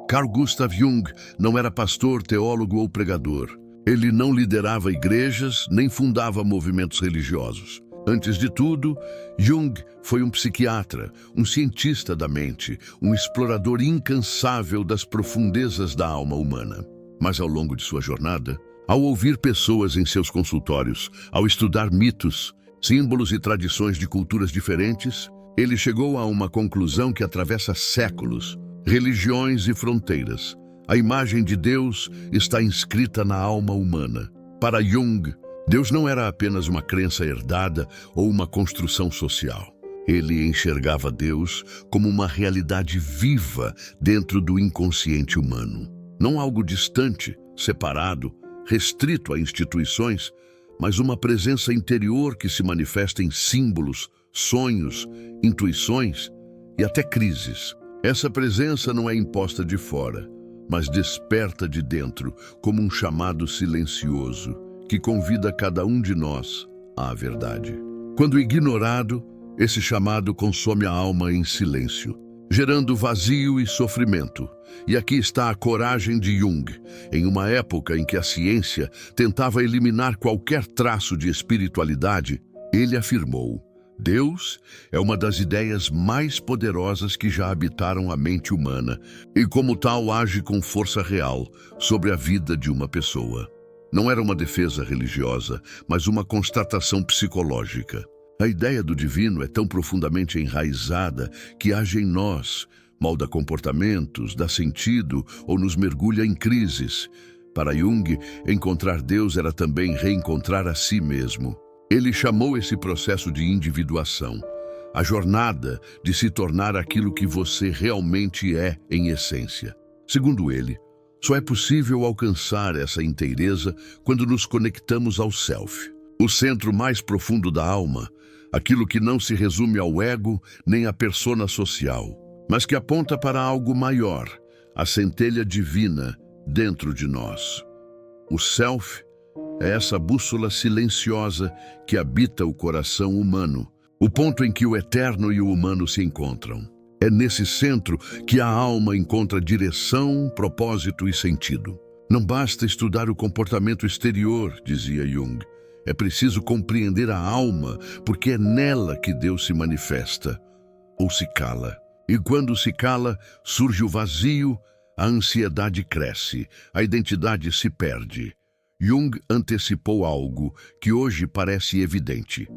Carl Gustav Jung não era pastor, teólogo ou pregador. Ele não liderava igrejas, nem fundava movimentos religiosos. Antes de tudo, Jung foi um psiquiatra, um cientista da mente, um explorador incansável das profundezas da alma humana. Mas ao longo de sua jornada, ao ouvir pessoas em seus consultórios, ao estudar mitos, símbolos e tradições de culturas diferentes, ele chegou a uma conclusão que atravessa séculos, religiões e fronteiras. A imagem de Deus está inscrita na alma humana. Para Jung, Deus não era apenas uma crença herdada ou uma construção social. Ele enxergava Deus como uma realidade viva dentro do inconsciente humano. Não algo distante, separado, restrito a instituições, mas uma presença interior que se manifesta em símbolos, sonhos, intuições e até crises. Essa presença não é imposta de fora, mas desperta de dentro como um chamado silencioso que convida cada um de nós à verdade. Quando ignorado, esse chamado consome a alma em silêncio, gerando vazio e sofrimento. E aqui está a coragem de Jung, em uma época em que a ciência tentava eliminar qualquer traço de espiritualidade. Ele afirmou: Deus é uma das ideias mais poderosas que já habitaram a mente humana e, como tal, age com força real sobre a vida de uma pessoa. Não era uma defesa religiosa, mas uma constatação psicológica. A ideia do divino é tão profundamente enraizada que age em nós, molda comportamentos, dá sentido ou nos mergulha em crises. Para Jung, encontrar Deus era também reencontrar a si mesmo. Ele chamou esse processo de individuação, a jornada de se tornar aquilo que você realmente é em essência. Segundo ele, só é possível alcançar essa inteireza quando nos conectamos ao self, o centro mais profundo da alma, aquilo que não se resume ao ego nem à persona social, mas que aponta para algo maior, a centelha divina dentro de nós. O self é essa bússola silenciosa que habita o coração humano, o ponto em que o eterno e o humano se encontram. É nesse centro que a alma encontra direção, propósito e sentido. Não basta estudar o comportamento exterior, dizia Jung. É preciso compreender a alma, porque é nela que Deus se manifesta, ou se cala. E quando se cala, surge o vazio, a ansiedade cresce, a identidade se perde. Jung antecipou algo que hoje parece evidente.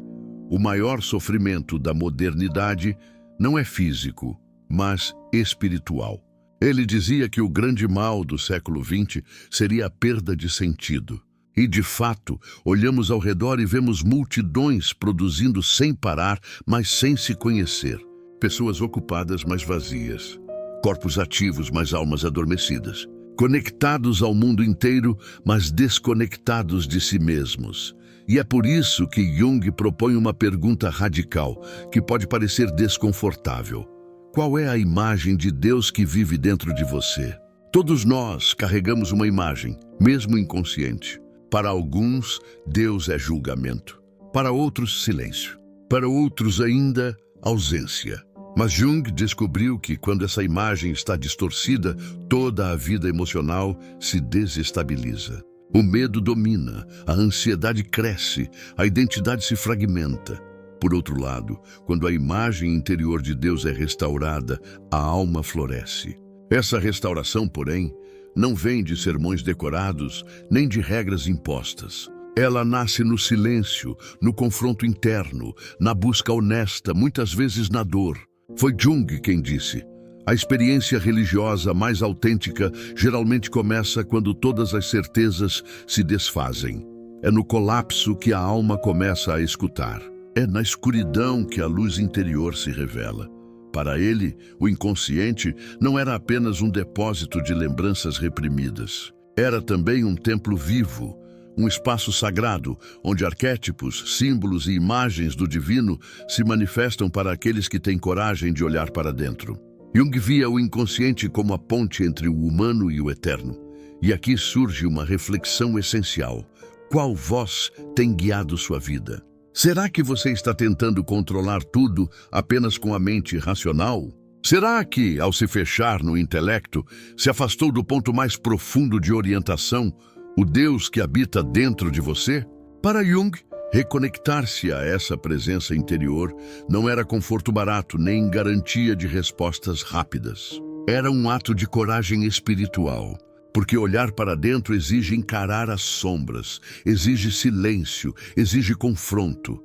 O maior sofrimento da modernidade não é físico, mas espiritual. Ele dizia que o grande mal do século XX seria a perda de sentido. E, de fato, olhamos ao redor e vemos multidões produzindo sem parar, mas sem se conhecer. Pessoas ocupadas, mas vazias. Corpos ativos, mas almas adormecidas. Conectados ao mundo inteiro, mas desconectados de si mesmos. E é por isso que Jung propõe uma pergunta radical, que pode parecer desconfortável. Qual é a imagem de Deus que vive dentro de você? Todos nós carregamos uma imagem, mesmo inconsciente. Para alguns, Deus é julgamento. Para outros, silêncio. Para outros ainda, ausência. Mas Jung descobriu que quando essa imagem está distorcida, toda a vida emocional se desestabiliza. O medo domina, a ansiedade cresce, a identidade se fragmenta. Por outro lado, quando a imagem interior de Deus é restaurada, a alma floresce. Essa restauração, porém, não vem de sermões decorados, nem de regras impostas. Ela nasce no silêncio, no confronto interno, na busca honesta, muitas vezes na dor. Foi Jung quem disse: a experiência religiosa mais autêntica geralmente começa quando todas as certezas se desfazem. É no colapso que a alma começa a escutar. É na escuridão que a luz interior se revela. Para ele, o inconsciente não era apenas um depósito de lembranças reprimidas. Era também um templo vivo, um espaço sagrado, onde arquétipos, símbolos e imagens do divino se manifestam para aqueles que têm coragem de olhar para dentro. Jung via o inconsciente como a ponte entre o humano e o eterno. E aqui surge uma reflexão essencial. Qual voz tem guiado sua vida? Será que você está tentando controlar tudo apenas com a mente racional? Será que, ao se fechar no intelecto, se afastou do ponto mais profundo de orientação, o Deus que habita dentro de você? Para Jung, reconectar-se a essa presença interior não era conforto barato nem garantia de respostas rápidas. Era um ato de coragem espiritual, porque olhar para dentro exige encarar as sombras, exige silêncio, exige confronto.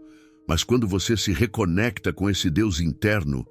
Mas quando você se reconecta com esse Deus interno,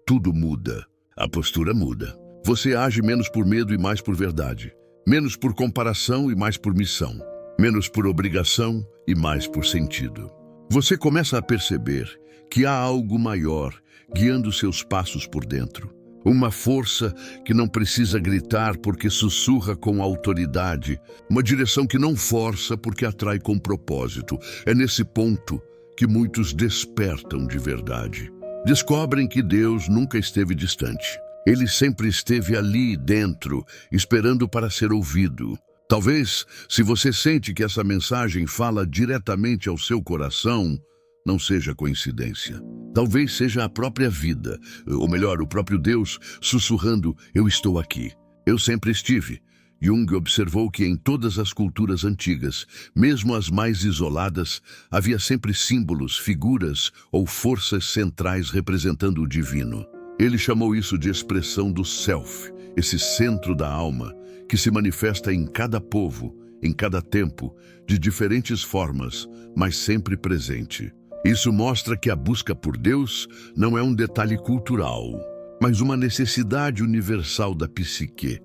tudo muda. A postura muda. Você age menos por medo e mais por verdade. Menos por comparação e mais por missão. Menos por obrigação e mais por sentido. Você começa a perceber que há algo maior guiando seus passos por dentro. Uma força que não precisa gritar porque sussurra com autoridade. Uma direção que não força porque atrai com propósito. É nesse ponto que muitos despertam de verdade. Descobrem que Deus nunca esteve distante. Ele sempre esteve ali dentro, esperando para ser ouvido. Talvez, se você sente que essa mensagem fala diretamente ao seu coração, não seja coincidência. Talvez seja a própria vida, ou melhor, o próprio Deus, sussurrando: eu estou aqui. Eu sempre estive. Jung observou que em todas as culturas antigas, mesmo as mais isoladas, havia sempre símbolos, figuras ou forças centrais representando o divino. Ele chamou isso de expressão do Self, esse centro da alma, que se manifesta em cada povo, em cada tempo, de diferentes formas, mas sempre presente. Isso mostra que a busca por Deus não é um detalhe cultural, mas uma necessidade universal da psique.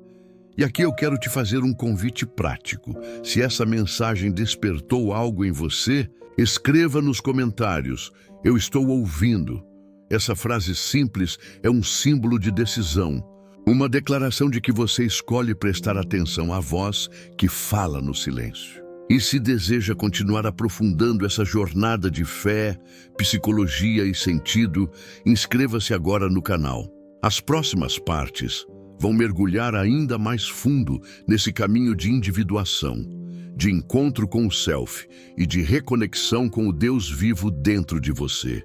E aqui eu quero te fazer um convite prático. Se essa mensagem despertou algo em você, escreva nos comentários: eu estou ouvindo. Essa frase simples é um símbolo de decisão, uma declaração de que você escolhe prestar atenção à voz que fala no silêncio. E se deseja continuar aprofundando essa jornada de fé, psicologia e sentido, inscreva-se agora no canal. As próximas partes vão mergulhar ainda mais fundo nesse caminho de individuação, de encontro com o Self e de reconexão com o Deus vivo dentro de você.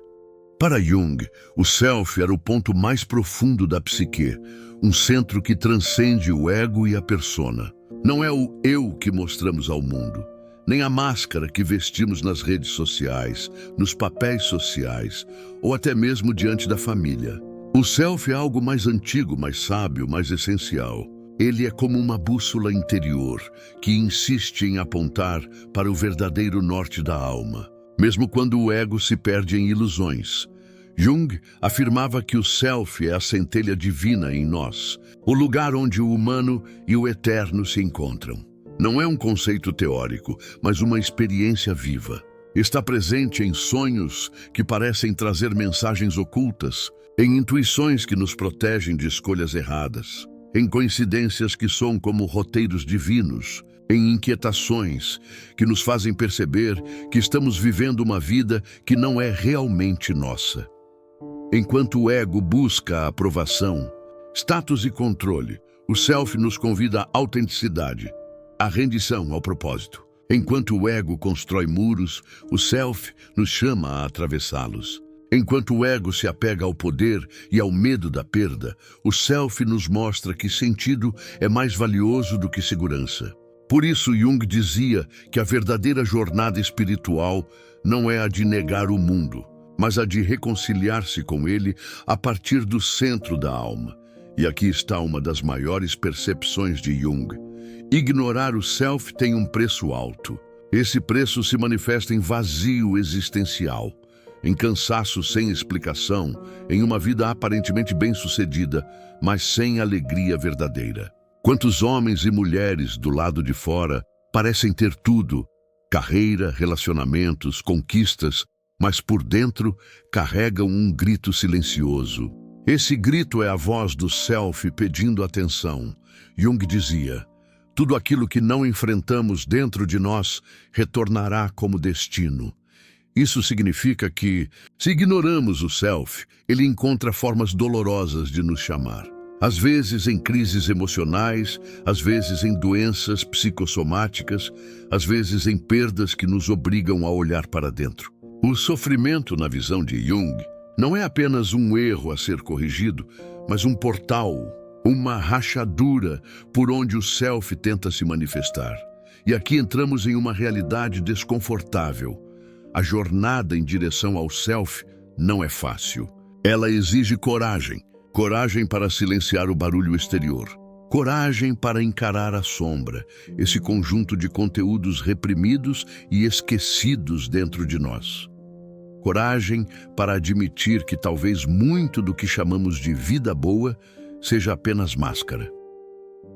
Para Jung, o Self era o ponto mais profundo da psique, um centro que transcende o ego e a persona. Não é o eu que mostramos ao mundo, nem a máscara que vestimos nas redes sociais, nos papéis sociais ou até mesmo diante da família. O Self é algo mais antigo, mais sábio, mais essencial. Ele é como uma bússola interior que insiste em apontar para o verdadeiro norte da alma, mesmo quando o ego se perde em ilusões. Jung afirmava que o Self é a centelha divina em nós, o lugar onde o humano e o eterno se encontram. Não é um conceito teórico, mas uma experiência viva. Está presente em sonhos que parecem trazer mensagens ocultas, em intuições que nos protegem de escolhas erradas, em coincidências que soam como roteiros divinos, em inquietações que nos fazem perceber que estamos vivendo uma vida que não é realmente nossa. Enquanto o ego busca a aprovação, status e controle, o Self nos convida à autenticidade, à rendição ao propósito. Enquanto o ego constrói muros, o Self nos chama a atravessá-los. Enquanto o ego se apega ao poder e ao medo da perda, o Self nos mostra que sentido é mais valioso do que segurança. Por isso, Jung dizia que a verdadeira jornada espiritual não é a de negar o mundo, mas a de reconciliar-se com ele a partir do centro da alma. E aqui está uma das maiores percepções de Jung. Ignorar o Self tem um preço alto. Esse preço se manifesta em vazio existencial, em cansaço sem explicação, em uma vida aparentemente bem-sucedida, mas sem alegria verdadeira. Quantos homens e mulheres do lado de fora parecem ter tudo, carreira, relacionamentos, conquistas, mas por dentro carregam um grito silencioso. Esse grito é a voz do Self pedindo atenção. Jung dizia: tudo aquilo que não enfrentamos dentro de nós retornará como destino. Isso significa que, se ignoramos o Self, ele encontra formas dolorosas de nos chamar. Às vezes em crises emocionais, às vezes em doenças psicossomáticas, às vezes em perdas que nos obrigam a olhar para dentro. O sofrimento, na visão de Jung, não é apenas um erro a ser corrigido, mas um portal, uma rachadura por onde o self tenta se manifestar. E aqui entramos em uma realidade desconfortável. A jornada em direção ao self não é fácil. Ela exige coragem. Coragem para silenciar o barulho exterior. Coragem para encarar a sombra, esse conjunto de conteúdos reprimidos e esquecidos dentro de nós. Coragem para admitir que talvez muito do que chamamos de vida boa seja apenas máscara.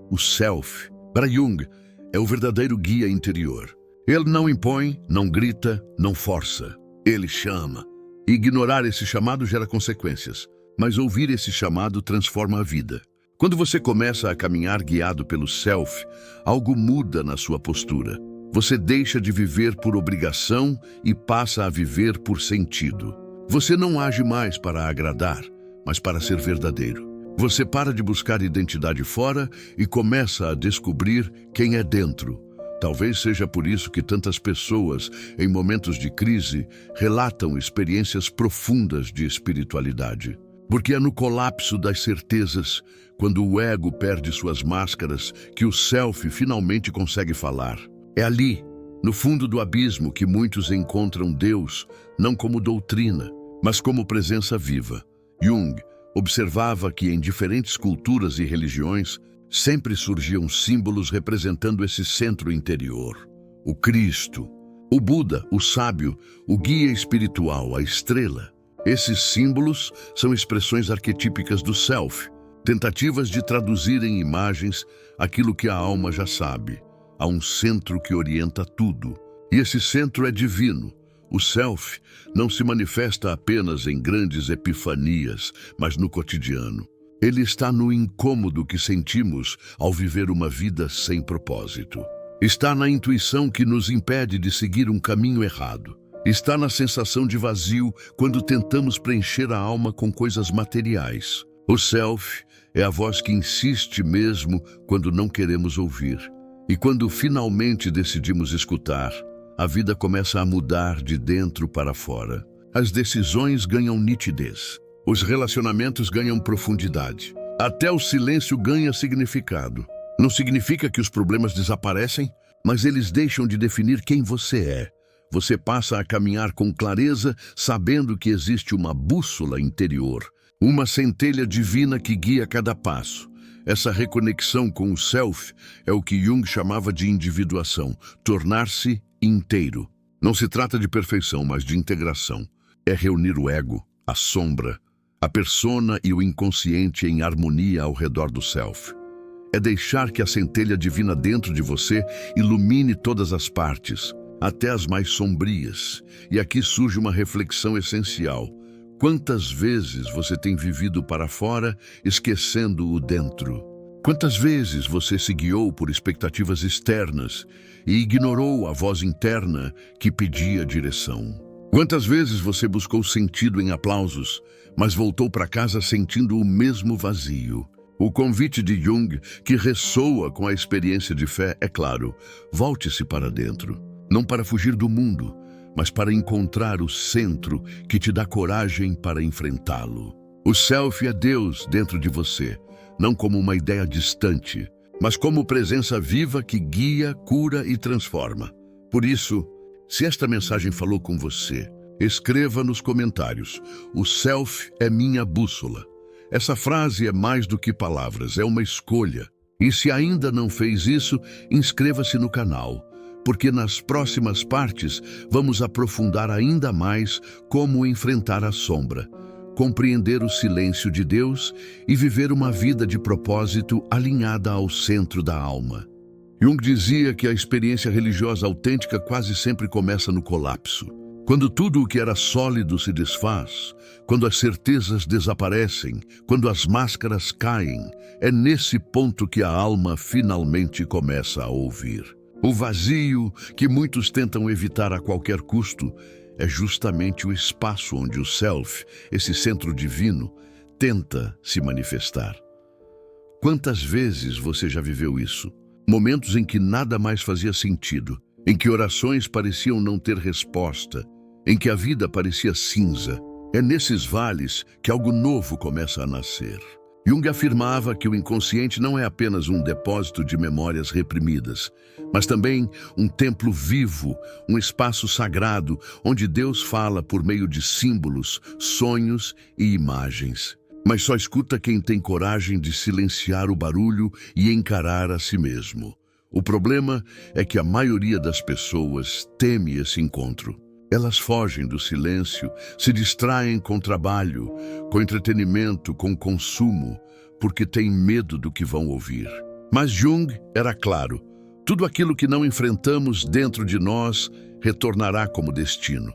O self, para Jung, é o verdadeiro guia interior. Ele não impõe, não grita, não força. Ele chama. Ignorar esse chamado gera consequências, mas ouvir esse chamado transforma a vida. Quando você começa a caminhar guiado pelo self, algo muda na sua postura. Você deixa de viver por obrigação e passa a viver por sentido. Você não age mais para agradar, mas para ser verdadeiro. Você para de buscar identidade fora e começa a descobrir quem é dentro. Talvez seja por isso que tantas pessoas, em momentos de crise, relatam experiências profundas de espiritualidade. Porque é no colapso das certezas, quando o ego perde suas máscaras, que o self finalmente consegue falar. É ali, no fundo do abismo, que muitos encontram Deus, não como doutrina, mas como presença viva. Jung observava que em diferentes culturas e religiões sempre surgiam símbolos representando esse centro interior. O Cristo, o Buda, o sábio, o guia espiritual, a estrela. Esses símbolos são expressões arquetípicas do self, tentativas de traduzir em imagens aquilo que a alma já sabe. Há um centro que orienta tudo, e esse centro é divino. O self não se manifesta apenas em grandes epifanias, mas no cotidiano. Ele está no incômodo que sentimos ao viver uma vida sem propósito. Está na intuição que nos impede de seguir um caminho errado. Está na sensação de vazio quando tentamos preencher a alma com coisas materiais. O self é a voz que insiste mesmo quando não queremos ouvir. E quando finalmente decidimos escutar, a vida começa a mudar de dentro para fora. As decisões ganham nitidez. Os relacionamentos ganham profundidade. Até o silêncio ganha significado. Não significa que os problemas desaparecem, mas eles deixam de definir quem você é. Você passa a caminhar com clareza, sabendo que existe uma bússola interior, uma centelha divina que guia cada passo. Essa reconexão com o self é o que Jung chamava de individuação, tornar-se inteiro. Não se trata de perfeição, mas de integração. É reunir o ego, a sombra, a persona e o inconsciente em harmonia ao redor do self. É deixar que a centelha divina dentro de você ilumine todas as partes, até as mais sombrias. E aqui surge uma reflexão essencial. Quantas vezes você tem vivido para fora, esquecendo o dentro? Quantas vezes você se guiou por expectativas externas e ignorou a voz interna que pedia direção? Quantas vezes você buscou sentido em aplausos, mas voltou para casa sentindo o mesmo vazio? O convite de Jung, que ressoa com a experiência de fé, é claro: volte-se para dentro. Não para fugir do mundo, mas para encontrar o centro que te dá coragem para enfrentá-lo. O self é Deus dentro de você, não como uma ideia distante, mas como presença viva que guia, cura e transforma. Por isso, se esta mensagem falou com você, escreva nos comentários: o self é minha bússola. Essa frase é mais do que palavras, é uma escolha. E se ainda não fez isso, inscreva-se no canal, porque nas próximas partes vamos aprofundar ainda mais como enfrentar a sombra, compreender o silêncio de Deus e viver uma vida de propósito alinhada ao centro da alma. Jung dizia que a experiência religiosa autêntica quase sempre começa no colapso. Quando tudo o que era sólido se desfaz, quando as certezas desaparecem, quando as máscaras caem, é nesse ponto que a alma finalmente começa a ouvir. O vazio, que muitos tentam evitar a qualquer custo, é justamente o espaço onde o self, esse centro divino, tenta se manifestar. Quantas vezes você já viveu isso? Momentos em que nada mais fazia sentido, em que orações pareciam não ter resposta, em que a vida parecia cinza. É nesses vales que algo novo começa a nascer. Jung afirmava que o inconsciente não é apenas um depósito de memórias reprimidas, mas também um templo vivo, um espaço sagrado onde Deus fala por meio de símbolos, sonhos e imagens. Mas só escuta quem tem coragem de silenciar o barulho e encarar a si mesmo. O problema é que a maioria das pessoas teme esse encontro. Elas fogem do silêncio, se distraem com trabalho, com entretenimento, com consumo, porque têm medo do que vão ouvir. Mas Jung era claro: tudo aquilo que não enfrentamos dentro de nós retornará como destino.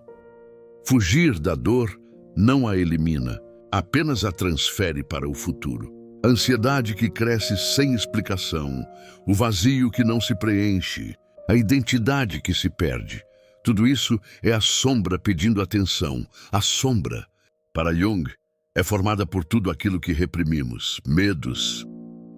Fugir da dor não a elimina, apenas a transfere para o futuro. A ansiedade que cresce sem explicação, o vazio que não se preenche, a identidade que se perde. Tudo isso é a sombra pedindo atenção. A sombra, para Jung, é formada por tudo aquilo que reprimimos: medos,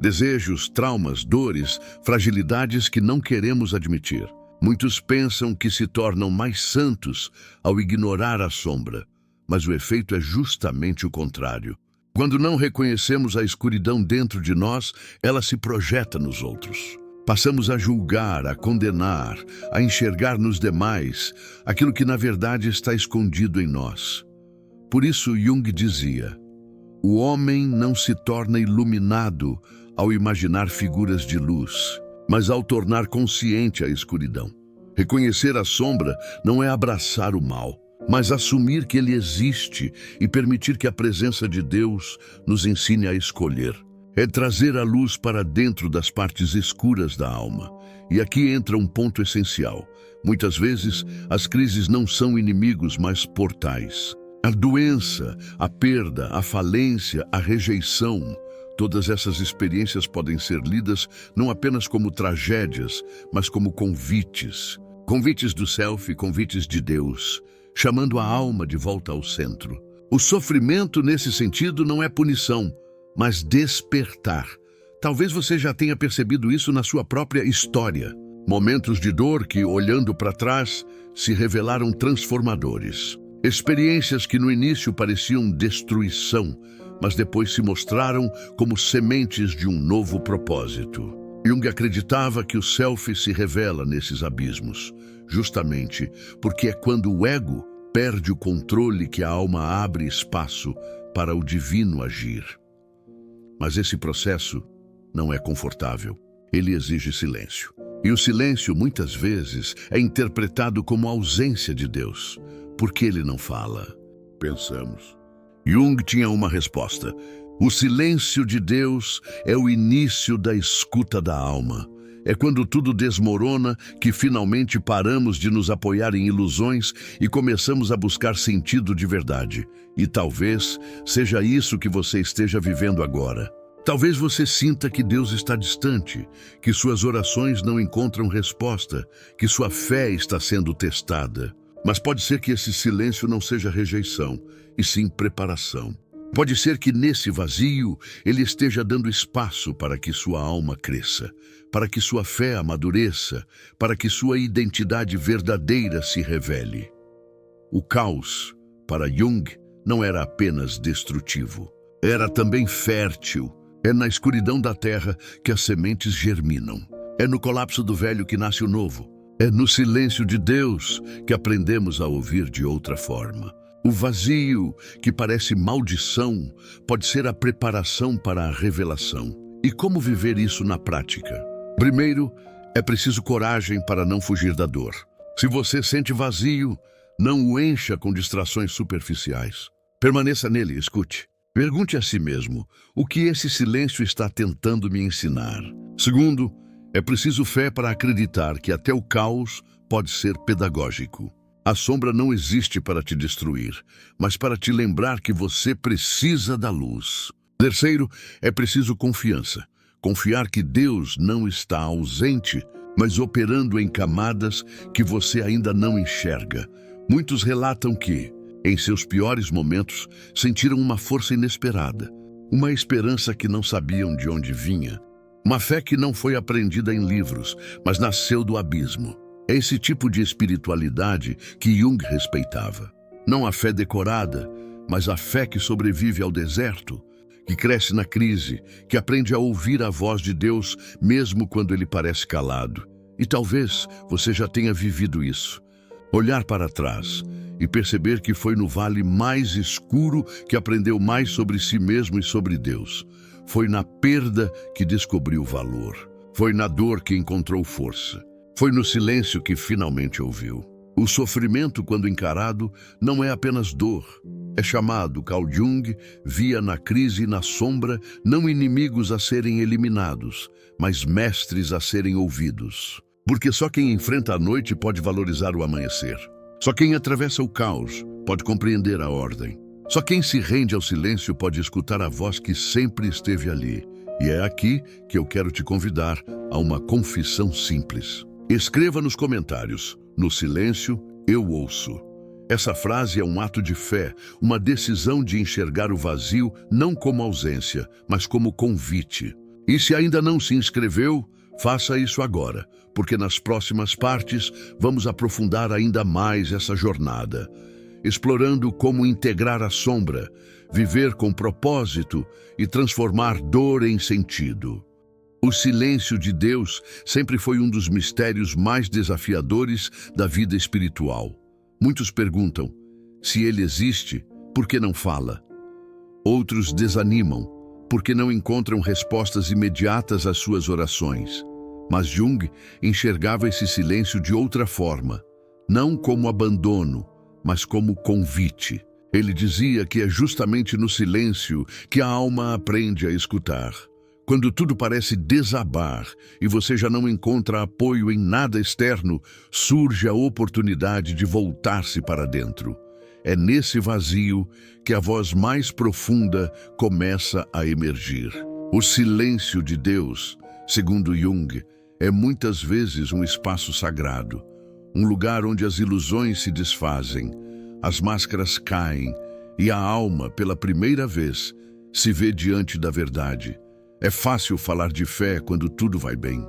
desejos, traumas, dores, fragilidades que não queremos admitir. Muitos pensam que se tornam mais santos ao ignorar a sombra, mas o efeito é justamente o contrário. Quando não reconhecemos a escuridão dentro de nós, ela se projeta nos outros. Passamos a julgar, a condenar, a enxergar nos demais aquilo que na verdade está escondido em nós. Por isso Jung dizia: o homem não se torna iluminado ao imaginar figuras de luz, mas ao tornar consciente a escuridão. Reconhecer a sombra não é abraçar o mal, mas assumir que ele existe e permitir que a presença de Deus nos ensine a escolher. É trazer a luz para dentro das partes escuras da alma. E aqui entra um ponto essencial. Muitas vezes, as crises não são inimigos, mas portais. A doença, a perda, a falência, a rejeição, todas essas experiências podem ser lidas não apenas como tragédias, mas como convites. Convites do self, convites de Deus, chamando a alma de volta ao centro. O sofrimento, nesse sentido, não é punição, mas despertar. Talvez você já tenha percebido isso na sua própria história. Momentos de dor que, olhando para trás, se revelaram transformadores. Experiências que no início pareciam destruição, mas depois se mostraram como sementes de um novo propósito. Jung acreditava que o self se revela nesses abismos, justamente porque é quando o ego perde o controle que a alma abre espaço para o divino agir. Mas esse processo não é confortável. Ele exige silêncio. E o silêncio, muitas vezes, é interpretado como ausência de Deus. Por que ele não fala? Pensamos. Jung tinha uma resposta. O silêncio de Deus é o início da escuta da alma. É quando tudo desmorona que finalmente paramos de nos apoiar em ilusões e começamos a buscar sentido de verdade. E talvez seja isso que você esteja vivendo agora. Talvez você sinta que Deus está distante, que suas orações não encontram resposta, que sua fé está sendo testada. Mas pode ser que esse silêncio não seja rejeição, e sim preparação. Pode ser que nesse vazio ele esteja dando espaço para que sua alma cresça, para que sua fé amadureça, para que sua identidade verdadeira se revele. O caos, para Jung, não era apenas destrutivo, era também fértil. É na escuridão da terra que as sementes germinam. É no colapso do velho que nasce o novo. É no silêncio de Deus que aprendemos a ouvir de outra forma. O vazio, que parece maldição, pode ser a preparação para a revelação. E como viver isso na prática? Primeiro, é preciso coragem para não fugir da dor. Se você sente vazio, não o encha com distrações superficiais. Permaneça nele e escute. Pergunte a si mesmo, o que esse silêncio está tentando me ensinar? Segundo, é preciso fé para acreditar que até o caos pode ser pedagógico. A sombra não existe para te destruir, mas para te lembrar que você precisa da luz. Terceiro, é preciso confiança. Confiar que Deus não está ausente, mas operando em camadas que você ainda não enxerga. Muitos relatam que, em seus piores momentos, sentiram uma força inesperada, uma esperança que não sabiam de onde vinha, uma fé que não foi aprendida em livros, mas nasceu do abismo. É esse tipo de espiritualidade que Jung respeitava. Não a fé decorada, mas a fé que sobrevive ao deserto, que cresce na crise, que aprende a ouvir a voz de Deus mesmo quando ele parece calado. E talvez você já tenha vivido isso. Olhar para trás e perceber que foi no vale mais escuro que aprendeu mais sobre si mesmo e sobre Deus. Foi na perda que descobriu valor. Foi na dor que encontrou força. Foi no silêncio que finalmente ouviu. O sofrimento, quando encarado, não é apenas dor. É chamado, Carl Jung via na crise e na sombra não inimigos a serem eliminados, mas mestres a serem ouvidos. Porque só quem enfrenta a noite pode valorizar o amanhecer. Só quem atravessa o caos pode compreender a ordem. Só quem se rende ao silêncio pode escutar a voz que sempre esteve ali. E é aqui que eu quero te convidar a uma confissão simples. Escreva nos comentários: no silêncio eu ouço. Essa frase é um ato de fé, uma decisão de enxergar o vazio não como ausência, mas como convite. E se ainda não se inscreveu, faça isso agora, porque nas próximas partes vamos aprofundar ainda mais essa jornada, explorando como integrar a sombra, viver com propósito e transformar dor em sentido. O silêncio de Deus sempre foi um dos mistérios mais desafiadores da vida espiritual. Muitos perguntam: se ele existe, por que não fala? Outros desanimam, porque não encontram respostas imediatas às suas orações. Mas Jung enxergava esse silêncio de outra forma, não como abandono, mas como convite. Ele dizia que é justamente no silêncio que a alma aprende a escutar. Quando tudo parece desabar e você já não encontra apoio em nada externo, surge a oportunidade de voltar-se para dentro. É nesse vazio que a voz mais profunda começa a emergir. O silêncio de Deus, segundo Jung, é muitas vezes um espaço sagrado, um lugar onde as ilusões se desfazem, as máscaras caem e a alma, pela primeira vez, se vê diante da verdade. É fácil falar de fé quando tudo vai bem.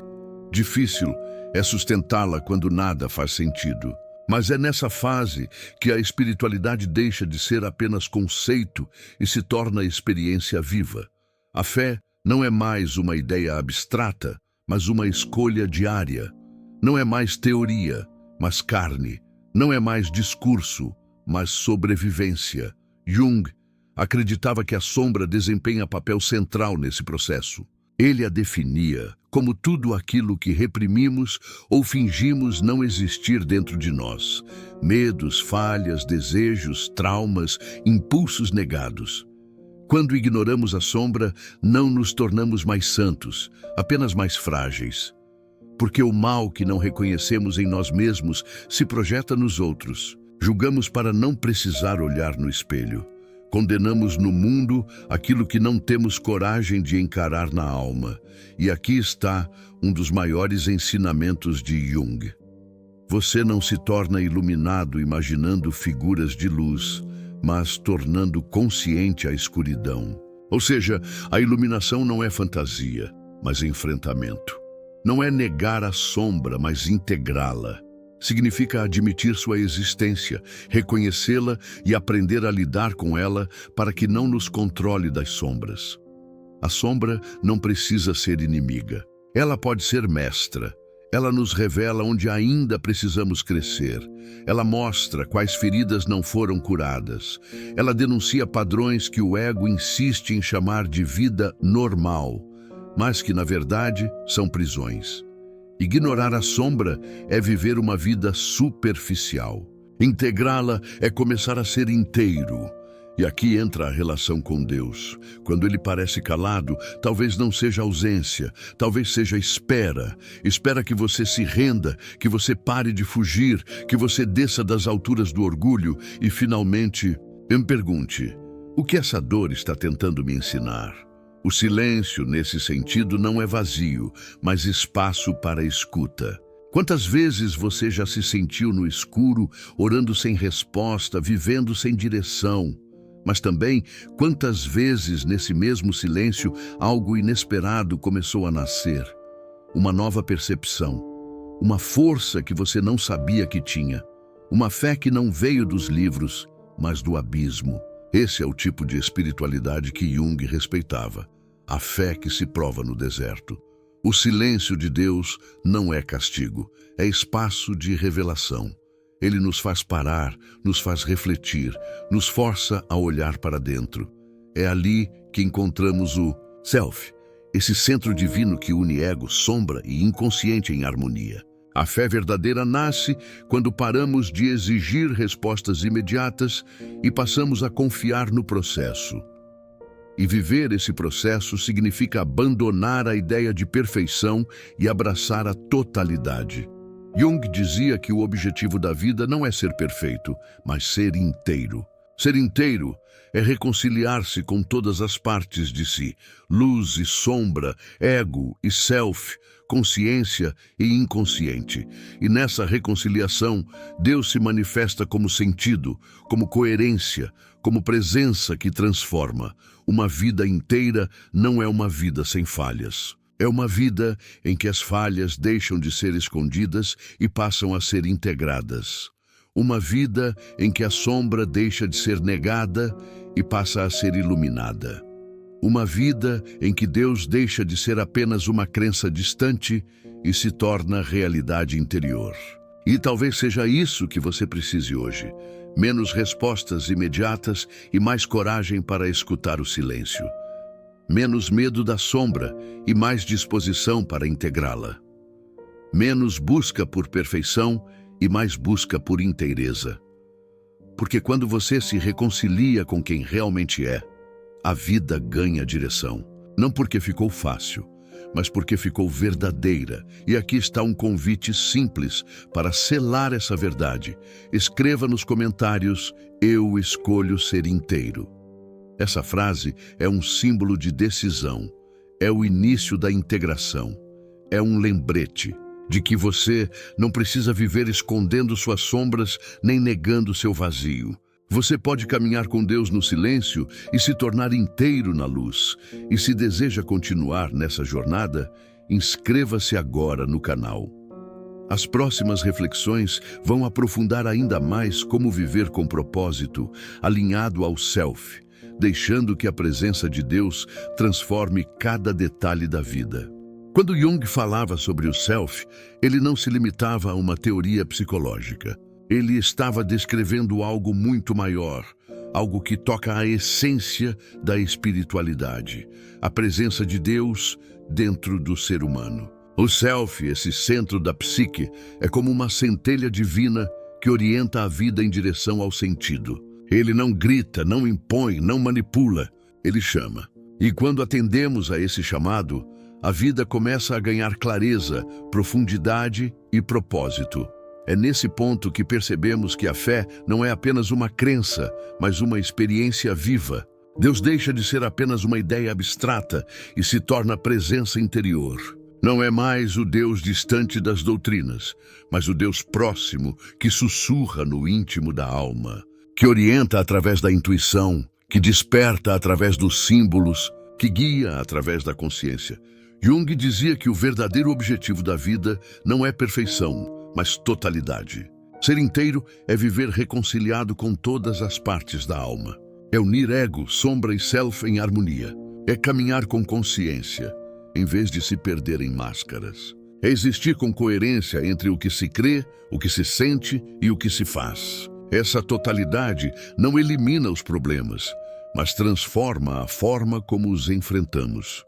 Difícil é sustentá-la quando nada faz sentido. Mas é nessa fase que a espiritualidade deixa de ser apenas conceito e se torna experiência viva. A fé não é mais uma ideia abstrata, mas uma escolha diária. Não é mais teoria, mas carne. Não é mais discurso, mas sobrevivência. Jung acreditava que a sombra desempenha papel central nesse processo. Ele a definia como tudo aquilo que reprimimos ou fingimos não existir dentro de nós. Medos, falhas, desejos, traumas, impulsos negados. Quando ignoramos a sombra, não nos tornamos mais santos, apenas mais frágeis. Porque o mal que não reconhecemos em nós mesmos se projeta nos outros. Julgamos para não precisar olhar no espelho. Condenamos no mundo aquilo que não temos coragem de encarar na alma. E aqui está um dos maiores ensinamentos de Jung. Você não se torna iluminado imaginando figuras de luz, mas tornando consciente a escuridão. Ou seja, a iluminação não é fantasia, mas enfrentamento. Não é negar a sombra, mas integrá-la. Significa admitir sua existência, reconhecê-la e aprender a lidar com ela para que não nos controle das sombras. A sombra não precisa ser inimiga. Ela pode ser mestra. Ela nos revela onde ainda precisamos crescer. Ela mostra quais feridas não foram curadas. Ela denuncia padrões que o ego insiste em chamar de vida normal, mas que, na verdade, são prisões. Ignorar a sombra é viver uma vida superficial. Integrá-la é começar a ser inteiro. E aqui entra a relação com Deus. Quando ele parece calado, talvez não seja ausência, talvez seja espera. Espera que você se renda, que você pare de fugir, que você desça das alturas do orgulho e, finalmente, me pergunte: o que essa dor está tentando me ensinar? O silêncio, nesse sentido, não é vazio, mas espaço para escuta. Quantas vezes você já se sentiu no escuro, orando sem resposta, vivendo sem direção? Mas também, quantas vezes nesse mesmo silêncio, algo inesperado começou a nascer? Uma nova percepção, uma força que você não sabia que tinha, uma fé que não veio dos livros, mas do abismo. Esse é o tipo de espiritualidade que Jung respeitava, a fé que se prova no deserto. O silêncio de Deus não é castigo, é espaço de revelação. Ele nos faz parar, nos faz refletir, nos força a olhar para dentro. É ali que encontramos o Self, esse centro divino que une ego, sombra e inconsciente em harmonia. A fé verdadeira nasce quando paramos de exigir respostas imediatas e passamos a confiar no processo. E viver esse processo significa abandonar a ideia de perfeição e abraçar a totalidade. Jung dizia que o objetivo da vida não é ser perfeito, mas ser inteiro. Ser inteiro é reconciliar-se com todas as partes de si, luz e sombra, ego e self, consciência e inconsciente. E nessa reconciliação, Deus se manifesta como sentido, como coerência, como presença que transforma. Uma vida inteira não é uma vida sem falhas. É uma vida em que as falhas deixam de ser escondidas e passam a ser integradas. Uma vida em que a sombra deixa de ser negada e passa a ser iluminada. Uma vida em que Deus deixa de ser apenas uma crença distante e se torna realidade interior. E talvez seja isso que você precise hoje. Menos respostas imediatas e mais coragem para escutar o silêncio. Menos medo da sombra e mais disposição para integrá-la. Menos busca por perfeição e mais busca por inteireza. Porque quando você se reconcilia com quem realmente é, a vida ganha direção. Não porque ficou fácil, mas porque ficou verdadeira. E aqui está um convite simples para selar essa verdade. Escreva nos comentários: eu escolho ser inteiro. Essa frase é um símbolo de decisão, é o início da integração, é um lembrete de que você não precisa viver escondendo suas sombras nem negando seu vazio. Você pode caminhar com Deus no silêncio e se tornar inteiro na luz. E se deseja continuar nessa jornada, inscreva-se agora no canal. As próximas reflexões vão aprofundar ainda mais como viver com propósito, alinhado ao Self, deixando que a presença de Deus transforme cada detalhe da vida. Quando Jung falava sobre o Self, ele não se limitava a uma teoria psicológica. Ele estava descrevendo algo muito maior, algo que toca a essência da espiritualidade, a presença de Deus dentro do ser humano. O Self, esse centro da psique, é como uma centelha divina que orienta a vida em direção ao sentido. Ele não grita, não impõe, não manipula, ele chama. E quando atendemos a esse chamado, a vida começa a ganhar clareza, profundidade e propósito. É nesse ponto que percebemos que a fé não é apenas uma crença, mas uma experiência viva. Deus deixa de ser apenas uma ideia abstrata e se torna presença interior. Não é mais o Deus distante das doutrinas, mas o Deus próximo que sussurra no íntimo da alma, que orienta através da intuição, que desperta através dos símbolos, que guia através da consciência. Jung dizia que o verdadeiro objetivo da vida não é perfeição, mas totalidade. Ser inteiro é viver reconciliado com todas as partes da alma. É unir ego, sombra e self em harmonia. É caminhar com consciência, em vez de se perder em máscaras. É existir com coerência entre o que se crê, o que se sente e o que se faz. Essa totalidade não elimina os problemas, mas transforma a forma como os enfrentamos.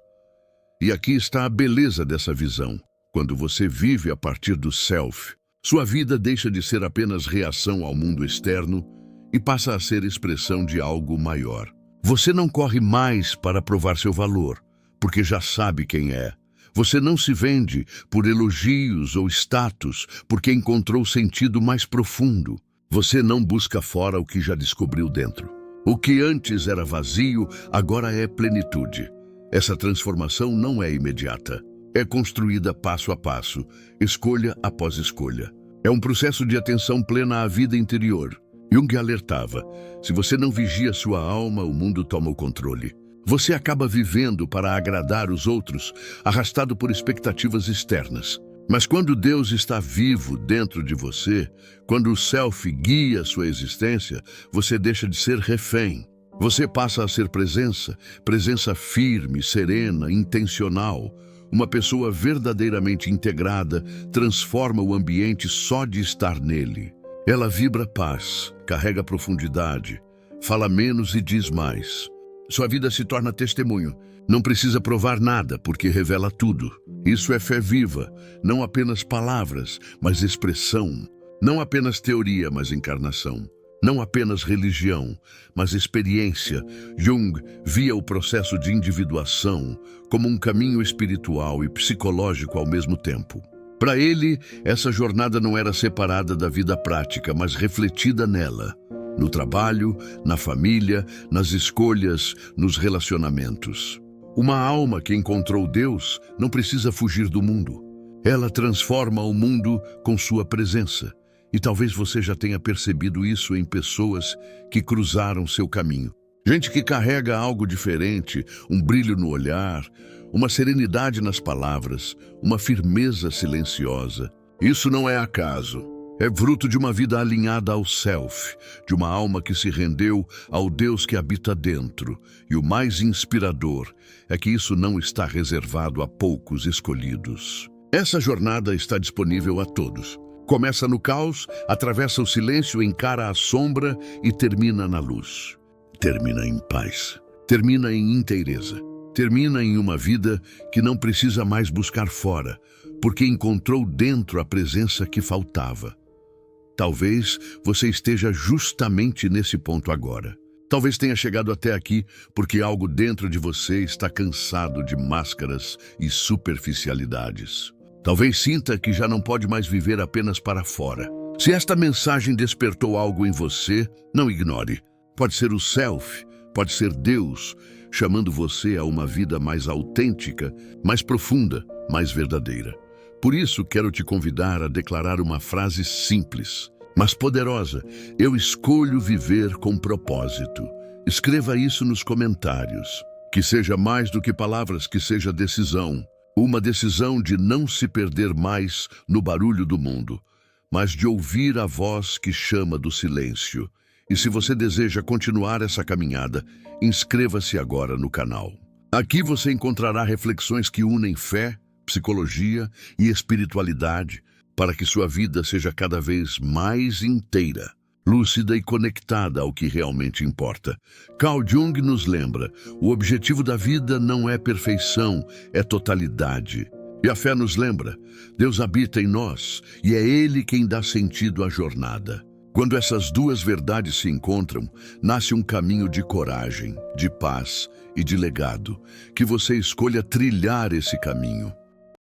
E aqui está a beleza dessa visão. Quando você vive a partir do Self, sua vida deixa de ser apenas reação ao mundo externo e passa a ser expressão de algo maior. Você não corre mais para provar seu valor, porque já sabe quem é. Você não se vende por elogios ou status, porque encontrou sentido mais profundo. Você não busca fora o que já descobriu dentro. O que antes era vazio, agora é plenitude. Essa transformação não é imediata. É construída passo a passo, escolha após escolha. É um processo de atenção plena à vida interior. Jung alertava: se você não vigia sua alma, o mundo toma o controle. Você acaba vivendo para agradar os outros, arrastado por expectativas externas. Mas quando Deus está vivo dentro de você, quando o Self guia sua existência, você deixa de ser refém. Você passa a ser presença firme, serena, intencional. Uma pessoa verdadeiramente integrada transforma o ambiente só de estar nele. Ela vibra paz, carrega profundidade, fala menos e diz mais. Sua vida se torna testemunho. Não precisa provar nada, porque revela tudo. Isso é fé viva, não apenas palavras, mas expressão. Não apenas teoria, mas encarnação. Não apenas religião, mas experiência. Jung via o processo de individuação como um caminho espiritual e psicológico ao mesmo tempo. Para ele, essa jornada não era separada da vida prática, mas refletida nela. No trabalho, na família, nas escolhas, nos relacionamentos. Uma alma que encontrou Deus não precisa fugir do mundo. Ela transforma o mundo com sua presença. E talvez você já tenha percebido isso em pessoas que cruzaram seu caminho. Gente que carrega algo diferente, um brilho no olhar, uma serenidade nas palavras, uma firmeza silenciosa. Isso não é acaso. É fruto de uma vida alinhada ao self, de uma alma que se rendeu ao Deus que habita dentro. E o mais inspirador é que isso não está reservado a poucos escolhidos. Essa jornada está disponível a todos. Começa no caos, atravessa o silêncio, encara a sombra e termina na luz. Termina em paz. Termina em inteireza. Termina em uma vida que não precisa mais buscar fora, porque encontrou dentro a presença que faltava. Talvez você esteja justamente nesse ponto agora. Talvez tenha chegado até aqui porque algo dentro de você está cansado de máscaras e superficialidades. Talvez sinta que já não pode mais viver apenas para fora. Se esta mensagem despertou algo em você, não ignore. Pode ser o self, pode ser Deus, chamando você a uma vida mais autêntica, mais profunda, mais verdadeira. Por isso, quero te convidar a declarar uma frase simples, mas poderosa. Eu escolho viver com propósito. Escreva isso nos comentários. Que seja mais do que palavras, que seja decisão. Uma decisão de não se perder mais no barulho do mundo, mas de ouvir a voz que chama do silêncio. E se você deseja continuar essa caminhada, inscreva-se agora no canal. Aqui você encontrará reflexões que unem fé, psicologia e espiritualidade para que sua vida seja cada vez mais inteira, lúcida e conectada ao que realmente importa. Carl Jung nos lembra, o objetivo da vida não é perfeição, é totalidade. E a fé nos lembra, Deus habita em nós e é Ele quem dá sentido à jornada. Quando essas duas verdades se encontram, nasce um caminho de coragem, de paz e de legado. Que você escolha trilhar esse caminho.